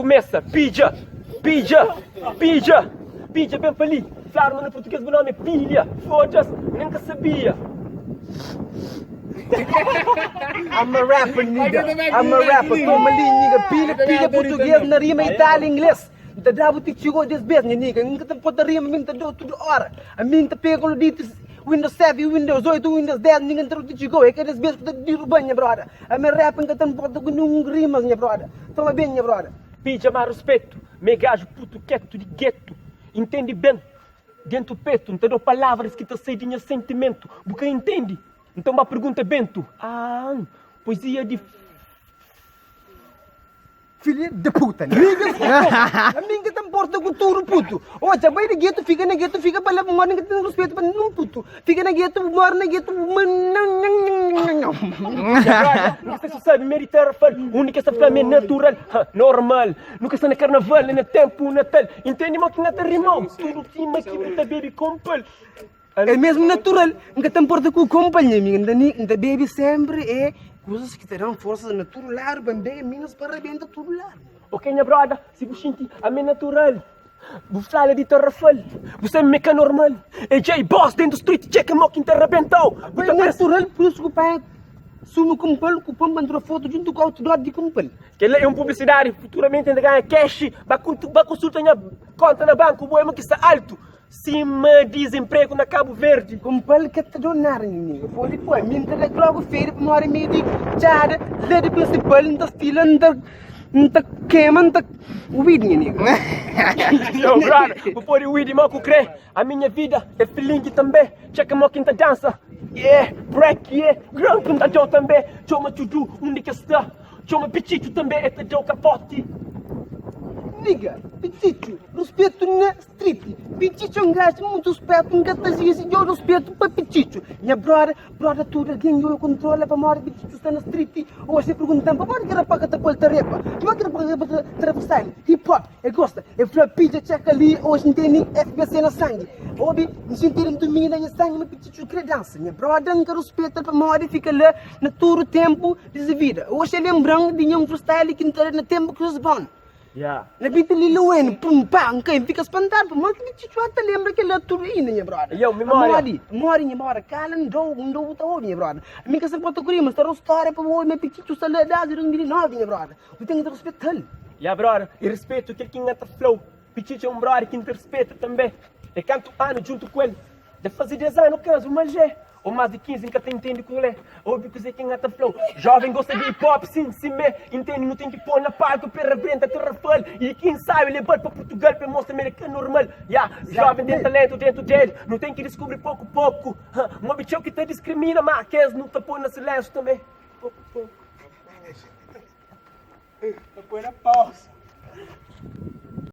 começa, pija, pija, pija, pija bem feliz. Claro, mano, em português meu nome é pilha, foda-se, nunca sabia. I'm a rapper, nigga. I'm a rapper. Toma ali, nigga. Pilha português na rima Itália inglês. Então dá o que chegou desse vez, nigga. Nunca te pode rima, minha te dou toda hora. A minha te pega o dito Windows 7, Windows 8, Windows 10, ninguém te chegou. É que desse vez que te derruba, minha brother. A minha rap nunca te pode com nenhum rimas, minha brother. Toma bem, minha brother. Pija mais respeito, me gajo puto quieto de gueto. Entende bem? Dentro do peito, não te dou palavras que te sei de sentimento. Porque entende? Então uma pergunta é Bento. Poesia de... Filha de puta, nigga. A minha te importa com tudo, puto. Olha, vai na gueto, fica para lá, mora, ninguém tem respeito para nenhum, puto. Fica na gueto, mora na gueto, Não sei se sabe, meritar fal. Única essa flama é natural, normal. Nunca está na carnaval, é no tempo natal. Entende, mas que não te rimou. Tudo cima que puta baby compel. é mesmo natural. Nunca te importa com companhia, minha. Ainda baby sempre é coisas que terão forças natural, bem, minas para arrebenta tudo lá. Ok, minha brother, se você sentir a minha natural. Você fala de terrafal, você é meca normal. É J-Boss dentro do street, check a mock interrebentou. É natural, por isso que o pai sumo compel, que o pão mandou foto junto com o outdoor de compel. Que ele é um publicitário, futuramente ainda ganha cash, vai consultar minha conta na banco, o boema que está alto. Cima desemprego na Cabo Verde. Compel que te donar, ninguém. Foi depois, minha te logo feira para uma hora e meia de tchada, lede principal, não está fila, não está queima, não está weed, ninguém. Yo, brother, vou pôr o weed mal que crê. A minha vida é feeling também. Checa a quinta dança. Yeah, break, yeah. Grão que não dá também. Chama tudo, onde que está? Chama pichicho também, é te capote. Nigga, Pichicho, respeito na street. Pichicho é um gajo muito respeito, um gatazinho assim, eu respeito para Pichicho. Minha brother, tudo alguém eu controlo para mora Pichicho está na street. Ou você perguntando, para onde que era para que te pôr tarefa? Que vai que era para tarefa style? Hip hop, gosta, flap pizza, check ali, hoje não tem nem FBC na sangue. Obi, não se entende do minha na sangue, mas Pichicho quer dança. Minha brother, nunca respeita para mora e fica lá na todo o tempo de vida. Hoje lembrando de um freestyle que não está no tempo que se bom. Yeah. Na bita liluin, pum pam, quem fica espantado, mas que te chuata lembra que ele é turina, minha brother. Yo, memória. Mori, minha brother, calam, não tá minha brother. A minha casa pode correr, mas tá uma história para o meu petito saladade, não me nada, minha brother. Eu tenho que respeitar ele. Yeah, brother, e respeito aquele que engata flow. Pichicho é um brother que te respeita também. É canto ano junto com ele. Deve fazer 10 anos, caso, mas é. Ou mais de 15, nunca te entende com ele. Óbvio que você quem engata flow. Jovem gosta de hip hop, sim, entende, não tem que pôr na palco, para rebenta, te rafal. E quem sabe levar para Portugal, para mostrar americano normal. Jovem tem talento dentro dele, não tem que descobrir pouco a pouco. Um bicho que te discrimina, mas que não te põe na silêncio também. Pouco a pouco. Te põe na pausa.